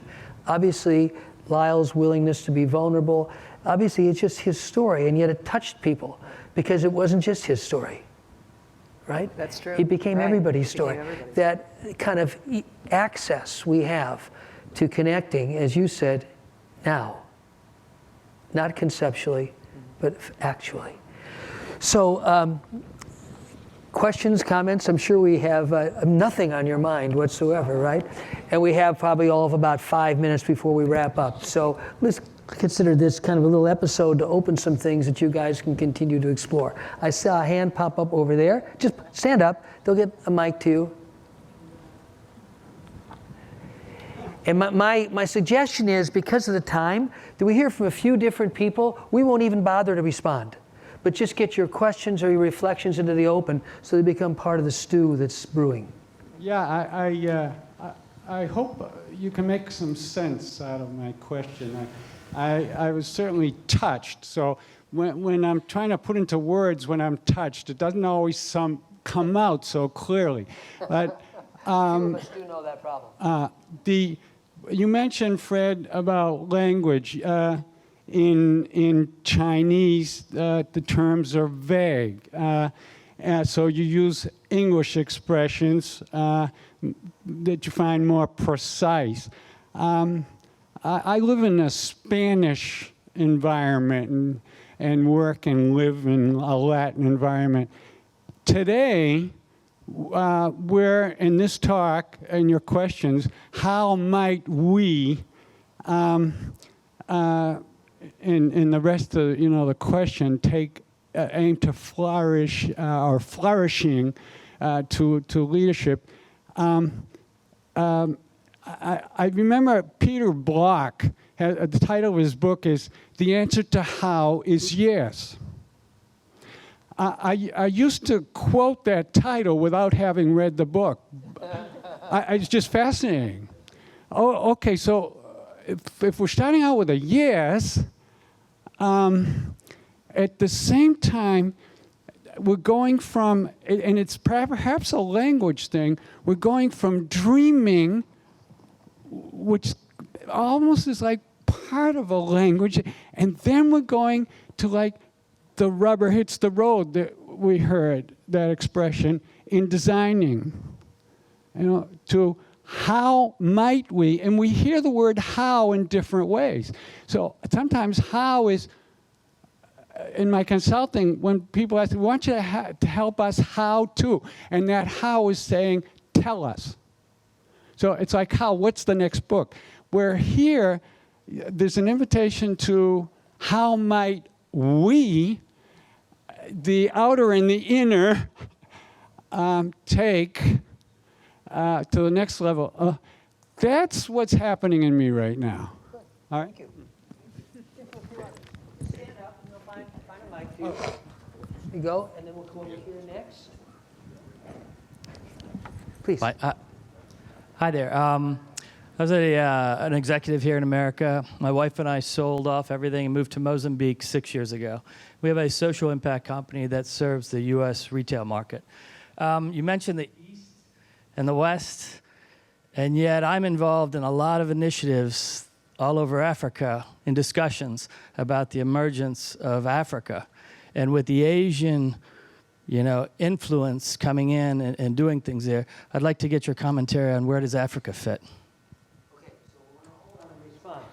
Obviously, Lyle's willingness to be vulnerable, obviously it's just his story, and yet it touched people because it wasn't just his story, right? That's true. It became everybody's story. That kind of access we have to connecting, as you said, now. Not conceptually, but actually. So, questions, comments? I'm sure we have nothing on your mind whatsoever, right? And we have probably all of about 5 minutes before we wrap up. So let's consider this kind of a little episode to open some things that you guys can continue to explore. I saw a hand pop up over there. Just stand up. They'll get a mic to you. And my suggestion is, because of the time, that we hear from a few different people. We won't even bother to respond. But just get your questions or your reflections into the open so they become part of the stew that's brewing. Yeah, I hope you can make some sense out of my question. I was certainly touched. So when I'm trying to put into words when I'm touched, it doesn't always come out so clearly. But Few of us do know that problem. You mentioned, Fred, about language. In Chinese, the terms are vague. So you use English expressions that you find more precise. I live in a Spanish environment and work and live in a Latin environment. Today, we're in this talk and your questions, how might we in the rest of the question aim to flourish or flourishing to leadership. I remember Peter Block, the title of his book is The Answer to How is Yes. I used to quote that title without having read the book. It's just fascinating. Oh, okay, so if we're starting out with a yes, at the same time, we're going from, and it's perhaps a language thing, we're going from dreaming, which almost is like part of a language, and then we're going to like the rubber hits the road that we heard, that expression, in designing, to how might we, and we hear the word how in different ways. So sometimes how is, in my consulting, when people ask, we want you to help us how to, and that how is saying, tell us. So it's like how, what's the next book? Where here, there's an invitation to how might we, the outer and the inner, take to the next level. That's what's happening in me right now. All right? Thank you. Stand up and you'll find a mic for you. Here you go, and then we'll come over here next. Please. Hi there. I was an executive here in America. My wife and I sold off everything and moved to Mozambique 6 years ago. We have a social impact company that serves the U.S. retail market. You mentioned the East and the West, and yet I'm involved in a lot of initiatives all over Africa in discussions about the emergence of Africa. And with the Asian influence coming in and doing things there, I'd like to get your commentary on where does Africa fit? Okay, so we're going to hold on a response.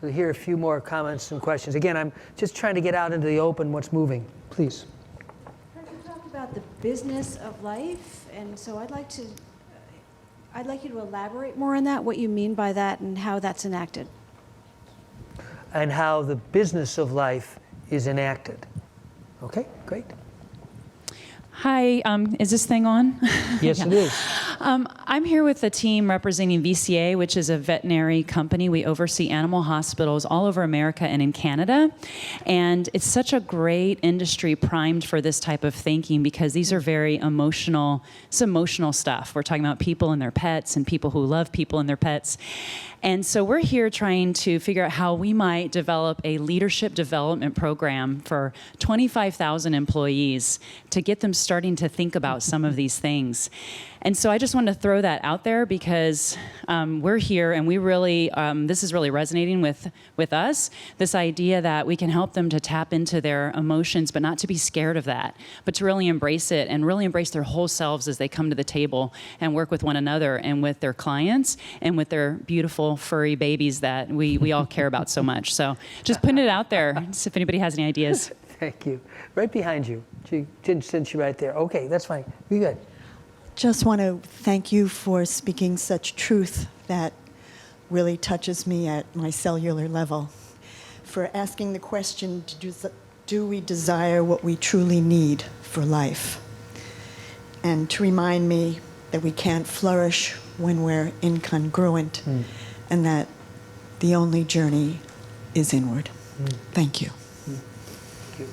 So here are a few more comments and questions. Again, I'm just trying to get out into the open what's moving. Please. You talked about the business of life, and so I'd like you to elaborate more on that, what you mean by that and how that's enacted. And how the business of life is enacted. Okay, great. Hi, is this thing on? Yes, Yeah. it is. I'm here with the team representing VCA, which is a veterinary company. We oversee animal hospitals all over America and in Canada. And it's such a great industry primed for this type of thinking because these are very emotional, it's emotional stuff. We're talking about people and their pets and people who love people and their pets. And so we're here trying to figure out how we might develop a leadership development program for 25,000 employees to get them starting to think about some of these things. And so I just wanted to throw that out there because we're here and we really, this is really resonating with us, this idea that we can help them to tap into their emotions, but not to be scared of that, but to really embrace it and really embrace their whole selves as they come to the table and work with one another and with their clients and with their beautiful furry babies that we all care about so much. So just putting it out there, just if anybody has any ideas. Thank you. Right behind you. Since you're right there. Okay, that's fine. Be good. Just want to thank you for speaking such truth that really touches me at my cellular level, for asking the question, do we desire what we truly need for life? And to remind me that we can't flourish when we're incongruent, and that the only journey is inward. Thank you. Thank you.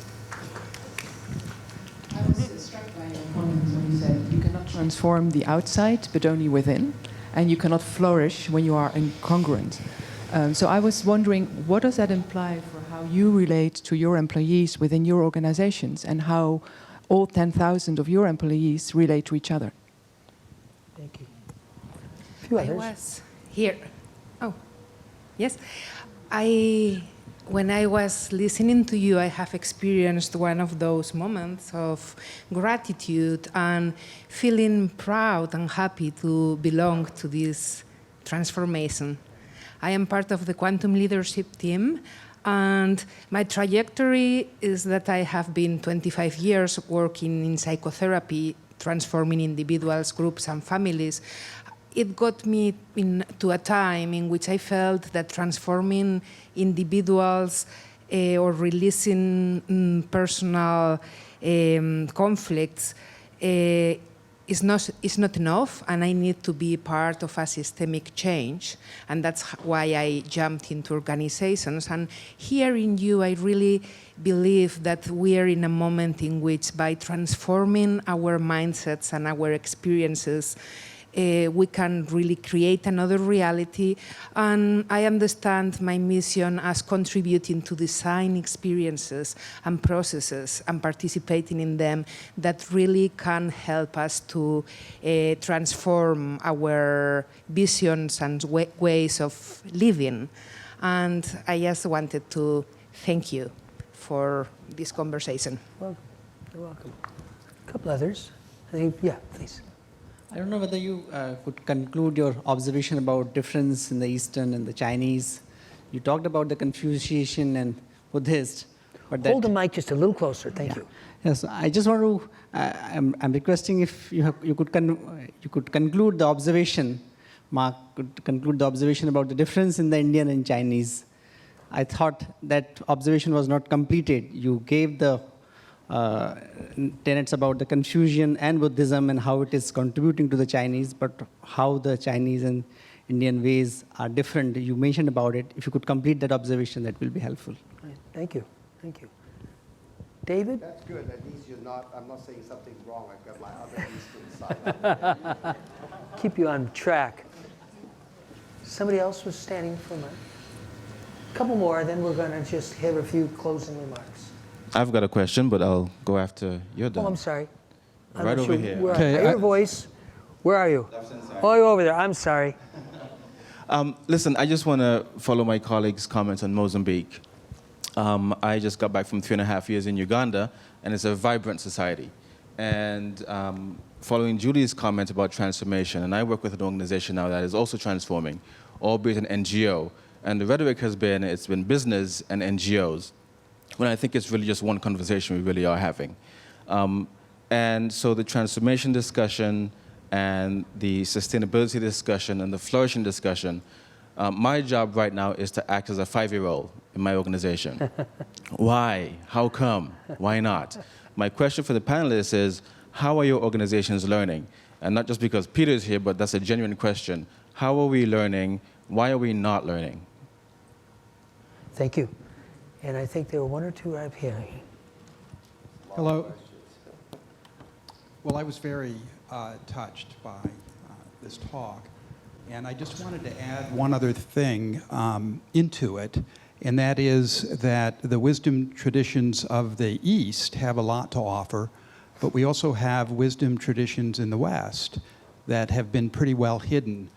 I was struck by your comment when you said you cannot transform the outside, but only within, and you cannot flourish when you are incongruent. So I was wondering, what does that imply for how you relate to your employees within your organizations, and how all 10,000 of your employees relate to each other? Thank you. A few others. I was here. Oh, yes. When I was listening to you, I have experienced one of those moments of gratitude and feeling proud and happy to belong to this transformation. I am part of the quantum leadership team, and my trajectory is that I have been 25 years working in psychotherapy, transforming individuals, groups, and families. It got me to a time in which I felt that transforming individuals or releasing personal conflicts is not enough, and I need to be part of a systemic change. And that's why I jumped into organizations. And hearing you, I really believe that we are in a moment in which, by transforming our mindsets and our experiences, we can really create another reality. And I understand my mission as contributing to design experiences and processes and participating in them that really can help us to transform our visions and ways of living. And I just wanted to thank you for this conversation. Well, you're welcome. A couple others. I think, yeah, please. I don't know whether you could conclude your observation about difference in the Eastern and the Chinese. You talked about the Confucian and Buddhist. But Hold the mic just a little closer. Thank you. Yes, I just want to, I'm requesting if you could conclude the observation, Mark could conclude the observation about the difference in the Indian and Chinese I thought that observation was not completed. You gave the tenets about the Confucian and Buddhism and how it is contributing to the Chinese, but how the Chinese and Indian ways are different. You mentioned about it. If you could complete that observation, that will be helpful. Right. Thank you. Thank you. David? That's good. At least I'm not saying something wrong. I've got my other Eastern side. Keep you on track. Somebody else was standing for a minute. A couple more, then we're going to just have a few closing remarks. I've got a question, but I'll go after you're done. Oh, I'm sorry. I'm right not over sure here. Where I hear your voice. Where are you? Oh, you're over there. I'm sorry. Listen, I just want to follow my colleague's comments on Mozambique. I just got back from 3.5 years in Uganda, and it's a vibrant society. And following Julie's comment about transformation, and I work with an organization now that is also transforming, albeit an NGO. And the rhetoric has been, it's been business and NGOs, when I think it's really just one conversation we really are having. And so the transformation discussion and the sustainability discussion and the flourishing discussion, my job right now is to act as a 5-year-old in my organization. Why? How come? Why not? My question for the panelists is, how are your organizations learning? And not just because Peter's here, but that's a genuine question. How are we learning? Why are we not learning? Thank you. And I think there were one or two right here. Hello. Well, I was very touched by this talk. And I just wanted to add one other thing into it, and that is that the wisdom traditions of the East have a lot to offer, but we also have wisdom traditions in the West that have been pretty well hidden.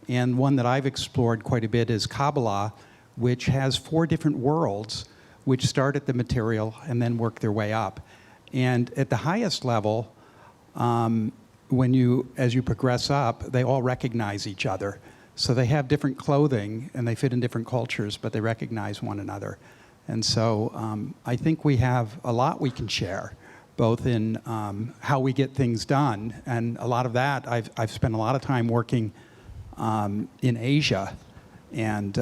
And one that I've explored quite a bit is Kabbalah, which has 4 different worlds which start at the material and then work their way up. And at the highest level, as you progress up, they all recognize each other. So they have different clothing and they fit in different cultures, but they recognize one another. And so I think we have a lot we can share, both in how we get things done. And a lot of that, I've spent a lot of time working in Asia, and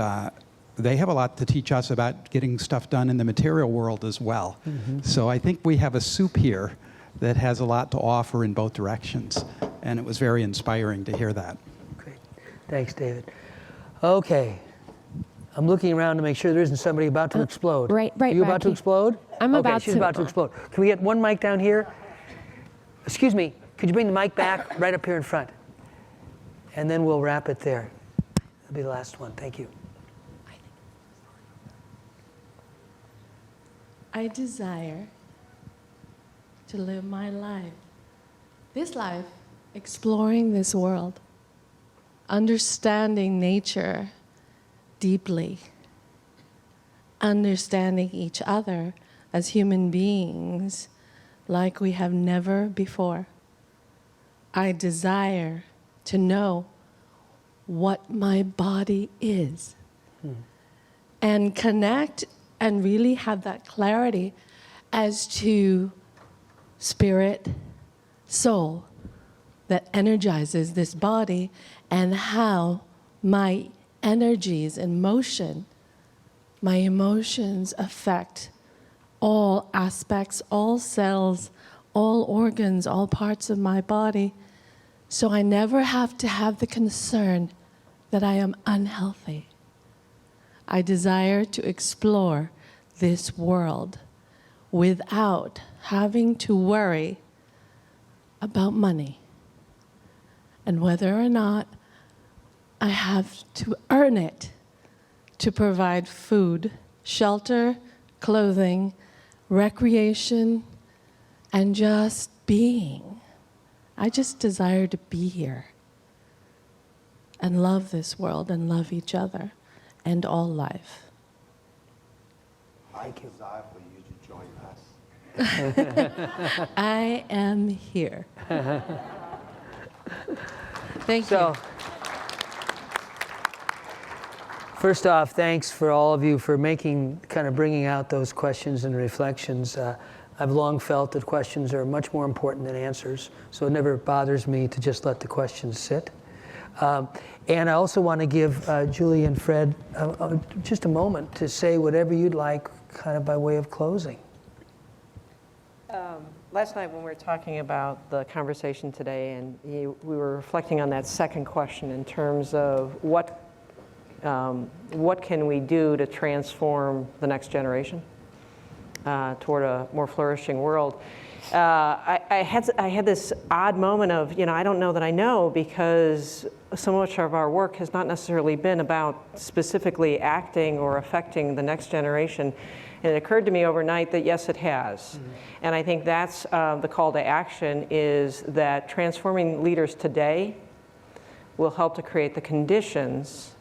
they have a lot to teach us about getting stuff done in the material world as well. Mm-hmm. So I think we have a soup here that has a lot to offer in both directions. And it was very inspiring to hear that. Great. Thanks, David. Okay. I'm looking around to make sure there isn't somebody about to explode. Right. Are you about to explode? I'm about she's to. about to explode. Can we get one mic down here? Excuse me. Could you bring the mic back right up here in front? And then we'll wrap it there. That'll be the last one. Thank you. I desire to live my life, this life, exploring this world, understanding nature deeply, understanding each other as human beings like we have never before. I desire to know what my body is and connect and really have that clarity as to spirit, soul that energizes this body, and how my energies and motion, my emotions affect all aspects, all cells, all organs, all parts of my body. So I never have to have the concern that I am unhealthy. I desire to explore this world without having to worry about money and whether or not I have to earn it to provide food, shelter, clothing, recreation, and just being. I just desire to be here and love this world and love each other and all life. I desire for you to join us. I am here. Thank you. you. First off, thanks for all of you for bringing out those questions and reflections. I've long felt that questions are much more important than answers, so it never bothers me to just let the questions sit. And I also want to give Julie and Fred just a moment to say whatever you'd like, kind of by way of closing. Last night when we were talking about the conversation today, and we were reflecting on that second question in terms of what can we do to transform the next generation toward a more flourishing world. I had this odd moment of, I don't know that I know, because so much of our work has not necessarily been about specifically acting or affecting the next generation. And it occurred to me overnight that yes, it has. Mm-hmm. And I think that's the call to action, is that transforming leaders today will help to create the conditions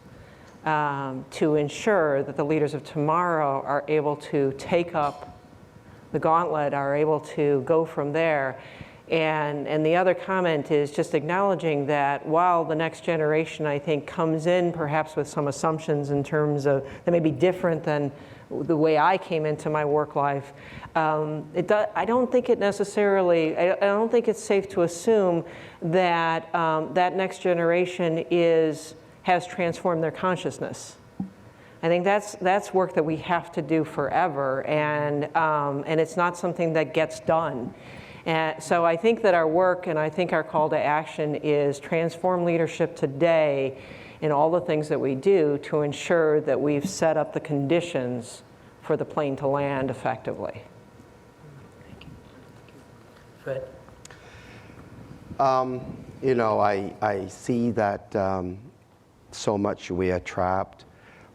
to ensure that the leaders of tomorrow are able to take up the gauntlet, are able to go from there. And the other comment is just acknowledging that while the next generation, I think, comes in perhaps with some assumptions in terms of that may be different than the way I came into my work life, I don't think it's safe to assume that that next generation has transformed their consciousness. I think that's work that we have to do forever, and it's not something that gets done. And so I think that our work, and I think our call to action, is transform leadership today in all the things that we do to ensure that we've set up the conditions for the plane to land effectively. Thank you. Fred? I see that so much we are trapped,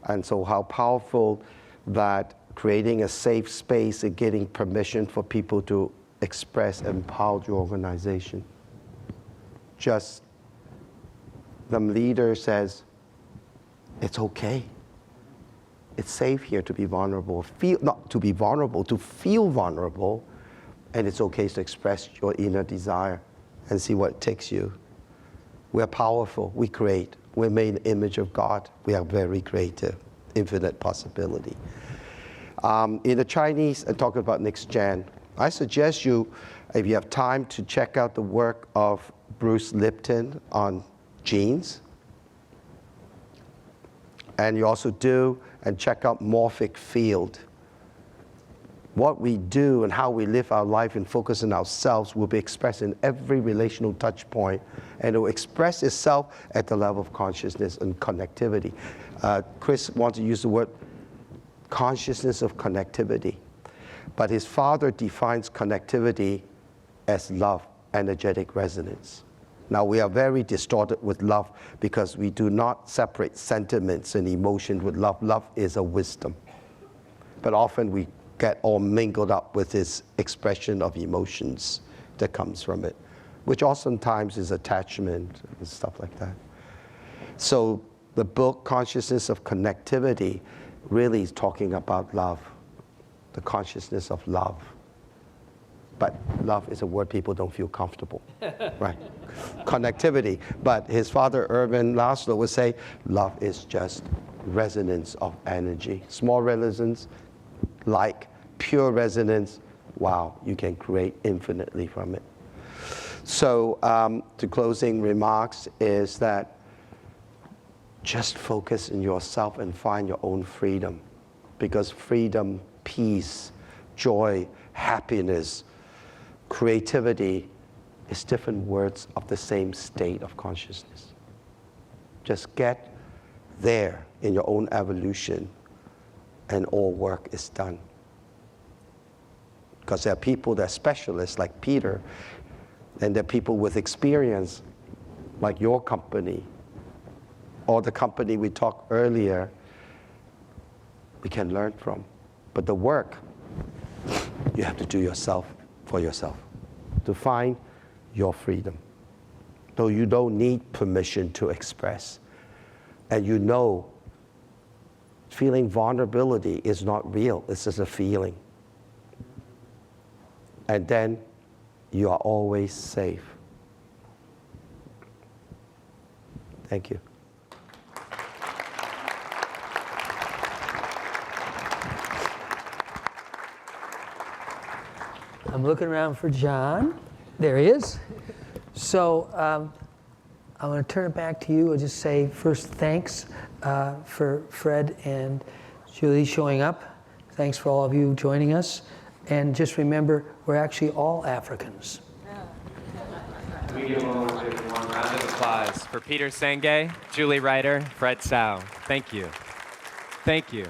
and so how powerful that creating a safe space and getting permission for people to express empowered your organization. Just the leader says, it's okay. It's safe here to be vulnerable. Not to be vulnerable, to feel vulnerable, and it's okay to express your inner desire and see what takes you. We're powerful, we create. We're made in the image of God. We are very creative, infinite possibility. In the Chinese, and talking about next gen, I suggest you, if you have time, to check out the work of Bruce Lipton on genes. And you also do, and check out Morphic Field. What we do and how we live our life and focus on ourselves will be expressed in every relational touch point, and it will express itself at the level of consciousness and connectivity. Chris wants to use the word consciousness of connectivity, but his father defines connectivity as love, energetic resonance. Now, we are very distorted with love because we do not separate sentiments and emotion with love. Love is a wisdom. But often we get all mingled up with this expression of emotions that comes from it, which oftentimes is attachment and stuff like that. So the book, Consciousness of Connectivity, really is talking about love, the consciousness of love. But love is a word people don't feel comfortable, right? Connectivity. But his father, Urban Laszlo, would say, love is just resonance of energy. Small resonance, like pure resonance, wow, you can create infinitely from it. So the closing remarks is that just focus on yourself and find your own freedom. Because freedom, peace, joy, happiness, creativity is different words of the same state of consciousness. Just get there in your own evolution, and all work is done. Because there are people that are specialists like Peter, and there are people with experience like your company, or the company we talked earlier, we can learn from. But the work, you have to do yourself for yourself, to find your freedom. Though you don't need permission to express. And you know, feeling vulnerability is not real, it's just a feeling. And then you are always safe. Thank you. I'm looking around for John. There he is. So I want to turn it back to you. I'll just say first thanks for Fred and Julie showing up. Thanks for all of you joining us. And just remember, we're actually all Africans. We give one round of applause for Peter Senge, Julie Reiter, Fred Tsao. Thank you. Thank you.